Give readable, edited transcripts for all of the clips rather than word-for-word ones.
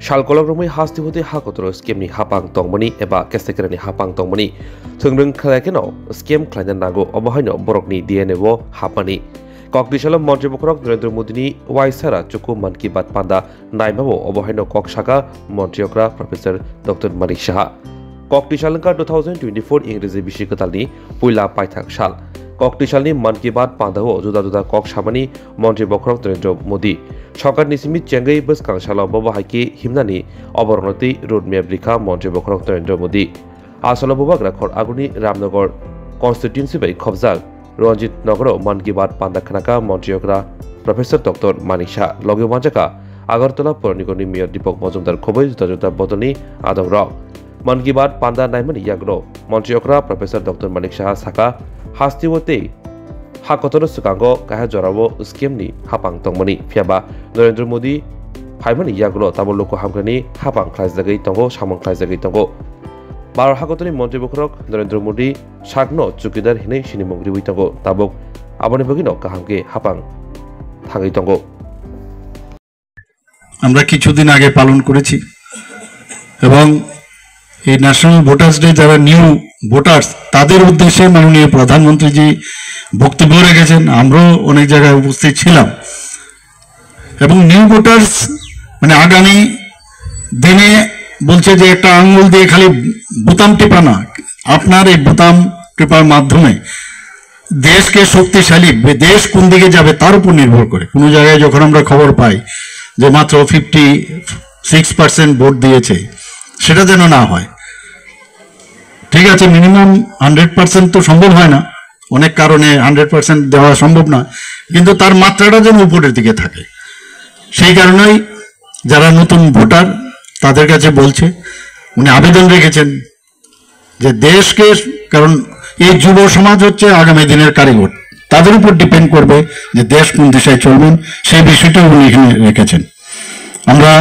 Shalkologrami Hastihuti Hakotro scheme ni Hapang Tongmoni eba Kesekerani Hapang Tongmoni Tungrung Kalakeno scheme Klein Nago Omohino Borokni DNO Hapani Kokdishala Montebukrok Narendra Modi Waisara Chuku Manki Bat Panda Naimabo Omohino Kokshaka Monteokra Professor Dr. Manik Shah Kokdishalanka 2024 English Bishikatalni Puila Paithak Shal Kokdishalni Manki Bat Pandaho Juda Kok Shamani Montebukrok Narendra Modi সরকার নিসিমি চেঙ্গাই বাস কাংশালা বাবা হাইকে হিমনানি অবরণতি road map লিখা মন্ত্রী বখরক নরেন্দ্র মোদী আসলা বুবাগ্রা খর আগুনি Ramnagar constituency by খবজাক রঞ্জিত নগর মান কি Baat পান্দাখানাকা মন্ত্রীয়করা professor doctor মানিক শাহ লগে মাজাকা Agartala পৌরনিগনি mayor Dipak Majumdar খবই জুতা বদনি আদম রক মান কি বাত পান্দা নাইমানি ইয়াগ্র মন্ত্রীয়করা প্রফেসর ডক্টর মানিক শাহ সাকা হাস্তিওতে Hakotoro Sukango Kaha Jorabo Skimni Hapang Tongmoni Fiaba Narendra Modi Paimani Yaglo Taboluko Hamgani Hapang Klaisdagi Tongo Shamong Klaisdagi Tongo Bar Hakotoni Montebukrok Narendra Modi Shagno Chukidar Hine Shinimogri Witongo Tabok Aboni Bogino Kahamke Hapang Tangi Tongo আমরা কিছুদিন আগে পালন করেছি এবং এই national voters day যারা new voters তাদের উদ্দেশ্যে মাননীয় প্রধানমন্ত্রী জি বক্তব্য রেখেছেন আমরাও অনেক জায়গায় উপস্থিত ছিলাম এবং নিউ ভোটার্স মানে আগামী দিনে বলছে যে একটা আঙ্গুল দিয়ে খালি বোতাম টিপা না আপনার এই বোতাম টিপার মাধ্যমে দেশকে শক্তিশালী দেশ কোন দিকে যাবে তার উপর নির্ভর করে কোনো জায়গায় যখন আমরা খবর পাই যে মাত্র 56% ভোট দিয়েছে সেটা যেন না হয় ঠিক আছে মিনিমাম 100% তো সম্ভব হয় না অনেক কারণে 100% দেওয়া সম্ভব না কিন্তু তার মাত্রাটা যেন উপরের দিকে থাকে সেই কারণেই যারা নতুন ভোটার তাদের কাছে বলছে উনি আবেদন রেখেছেন যে দেশকে কারণ এই যুব সমাজ হচ্ছে আগামী দিনের কারিগর তাদের উপর ডিপেন্ড করবে যে দেশ কোন দিশায় চলবে সেই বিষয়টা উনি এখানে রেখেছেন আমরা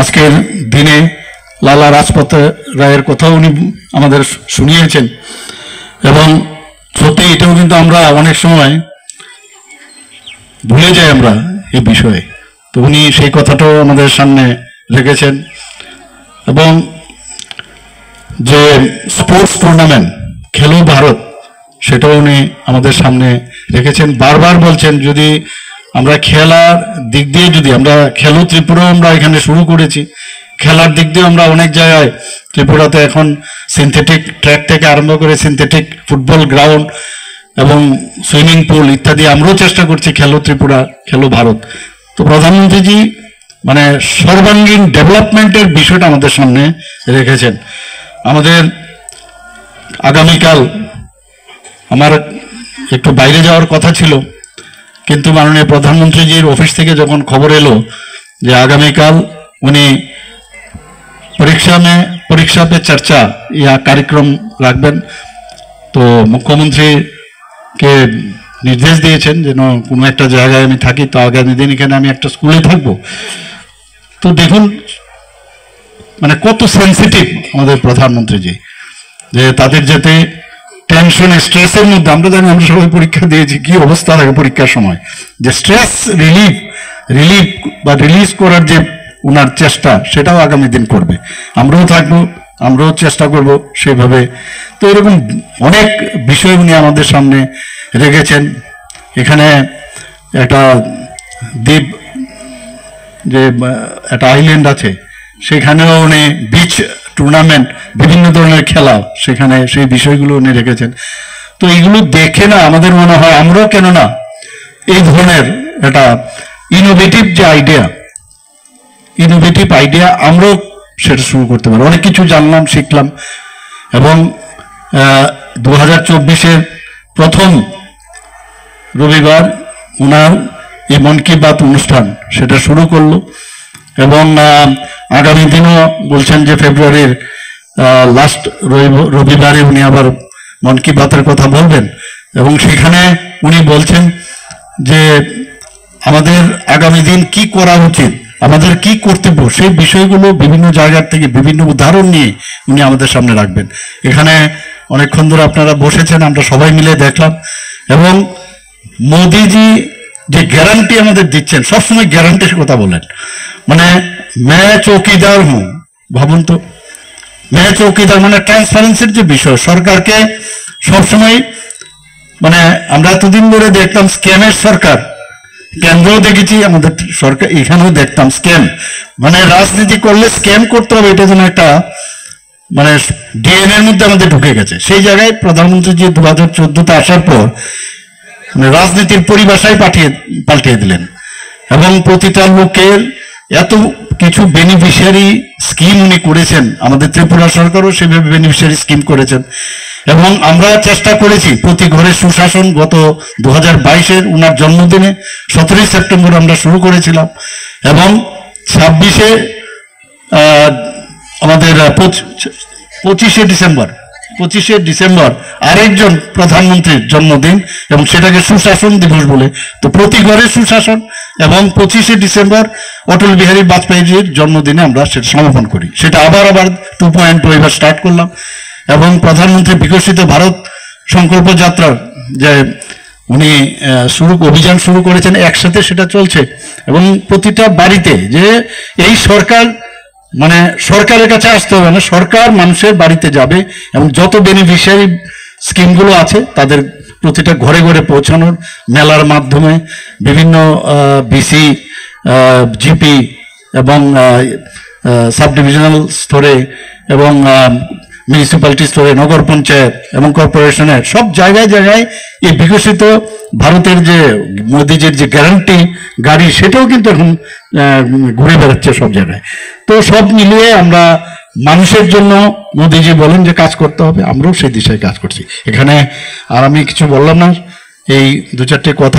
আজকের দিনে লালা রাজপথ রায়ের কথা উনি আমাদের শুনিয়েছেন এবং সত্যি এটাও কিন্তু আমরা অনেক সময় ভুলে যাই আমরা এই বিষয়ে তো উনি সেই কথাটাও আমাদের সামনে রেখেছেন এবং যে স্পোর্টস টুর্নামেন্ট খেলো ভারত সেটাও উনি আমাদের সামনে রেখেছেন বারবার বলছেন যদি আমরা খেলার দিক দিয়ে যদি আমরা খেলো ত্রিপুরাও আমরা এখানে শুরু করেছি খেলার দিক দিয়ে আমরা অনেক জায়গায় ত্রিপুরাতে এখন সিনথেটিক ট্র্যাক থেকে আরম্ভ করে সিনথেটিক ফুটবল গ্রাউন্ড এবং সুইমিং পুল ইত্যাদি আমরাও চেষ্টা করছি খেলো ত্রিপুরা খেলো ভারত তো প্রধানমন্ত্রীজি মানে সর্বাঙ্গীন ডেভেলপমেন্টের বিষয়টা আমাদের সামনে রেখেছেন আমাদের আগামীকাল আমার একটু বাইরে যাওয়ার কথা ছিল কিন্তু মাননীয় প্রধানমন্ত্রীজির অফিস থেকে যখন খবর এলো যে আগামীকাল উনি परीक्षा पे चर्चा या कार्यक्रम রাখবেন তো মুখ্যমন্ত্রীকে নির্দেশ দিয়েছেন যেন কোনো একটা জায়গায় আমি থাকি তো আগামী দিন এখানে আমি একটা স্কুলে থাকবো তো দেখুন মানে কত সেনসিটিভ আমাদের প্রধানমন্ত্রীজি যে তাদের যেতে টেনশন স্ট্রেসের মধ্যে আমরা জানি আমরা সবাই পরীক্ষা দিয়েছি কি অবস্থা থাকে পরীক্ষার সময় যে স্ট্রেস রিলিফ বা রিলিজ করার যে উনার চেষ্টা সেটাও আগামী দিন করবে আমরাও থাকবো আমরাও চেষ্টা করব সেইভাবে তো এরকম অনেক বিষয় উনি আমাদের সামনে রেখেছেন এখানে একটা দ্বীপ যে একটা আইল্যান্ড আছে সেখানেও উনি বিচ টুর্নামেন্ট বিভিন্ন ধরনের খেলা সেখানে সেই বিষয়গুলো উনি রেখেছেন তো এইগুলো দেখে না আমাদের মনে হয় আমরাও কেন না এই ধরনের একটা ইনোভেটিভ যে আইডিয়া আমরাও সেটা শুরু করতে পারি অনেক কিছু জানলাম শিখলাম এবং 2024-এর প্রথম রবিবার ওনার এই মন কি বাত অনুষ্ঠান সেটা শুরু করলো এবং আগামী দিনও বলছেন যে ফেব্রুয়ারির লাস্ট রবিবারে উনি আবার মন কি বাতের কথা বলবেন এবং সেখানে উনি বলছেন যে আমাদের আগামী দিন কি করা উচিত আমাদের কি কর্তব্য সেই বিষয়গুলো বিভিন্ন জায়গা থেকে বিভিন্ন উদাহরণ নিয়ে উনি আমাদের সামনে রাখবেন এখানে অনেকক্ষণ ধরে আপনারা বসেছেন আমরা সবাই মিলে দেখলাম এবং মোদিজি যে গ্যারান্টি আমাদের দিচ্ছেন সবসময় গ্যারান্টির কথা বলেন মানে मैं चौकीदार हूं, ভাবুন তো, मैं চৌকিদার মানে ট্রান্সপারেন্সির যে বিষয়, সরকারকে সবসময় মানে আমরা এতদিন ধরে দেখতাম স্ক্যামের সরকার, কেন্দ্রেও দেখেছি, আমাদের সরকার এখানেও দেখতাম স্ক্যাম, মানে রাজনীতি করলে স্ক্যাম করতে হবে, এটা যেন একটা মানে ডিএনএ এর মধ্যে আমাদের ঢুকে গেছে। সেই জায়গায় প্রধানমন্ত্রী যে 2014-তে আসার পর মানে রাজনীতির পরিভাষায় পাল্টিয়ে দিলেন এবং প্রতিটা লোকের এত কিছু বেনিফিশিয়ারি স্কিম উনি করেছেন, আমাদের ত্রিপুরা সরকারও সেভাবে বেনিফিশিয়ারি স্কিম করেছেন এবং আমরা চেষ্টা করেছি প্রতি ঘরে সুশাসন। গত 2022-এর উনার জন্মদিনে 17 সেপ্টেম্বর আমরা শুরু করেছিলাম এবং 26-এ আমাদের 25শে ডিসেম্বর আরেকজন প্রধানমন্ত্রীর জন্মদিন এবং সেটাকে সুশাসন দিবস বলে, তো প্রতি ঘরে সুশাসন এবং 25শে ডিসেম্বর অটল বিহারী বাজপেয়ীজির জন্মদিনে আমরা সেটা সমাপন করি। সেটা আবার 2.0 এবার স্টার্ট করলাম এবং প্রধানমন্ত্রী বিকশিত ভারত সংকল্প যাত্রার যে উনি অভিযান শুরু করেছেন, একসাথে সেটা চলছে এবং প্রতিটা বাড়িতে যে এই সরকার মানে সরকারের কাছে আসতে হবে না, সরকার মানুষের বাড়িতে যাবে এবং যত বেনিফিশিয়ারি স্কিমগুলো আছে তাদের প্রতিটা ঘরে ঘরে পৌঁছানোর, মেলার মাধ্যমে বিভিন্ন বিসি, জিপি এবং সাব ডিভিশনাল স্তরে এবং মিউনিসিপ্যালিটি স্তরে, নগর পঞ্চায়েত এবং কর্পোরেশনের সব জায়গায় জায়গায় এই বিকশিত ভারতের যে মোদিজির যে গ্যারান্টি গাড়ি, সেটাও কিন্তু এখন ঘুরে বেড়াচ্ছে সব জায়গায়। তো সব মিলিয়ে আমরা মানুষের জন্য মোদিজি বলেন যে কাজ করতে হবে, আমরাও সেই দিশায় কাজ করছি। এখানে আর আমি কিছু বললাম না, এই 2-4টে কথা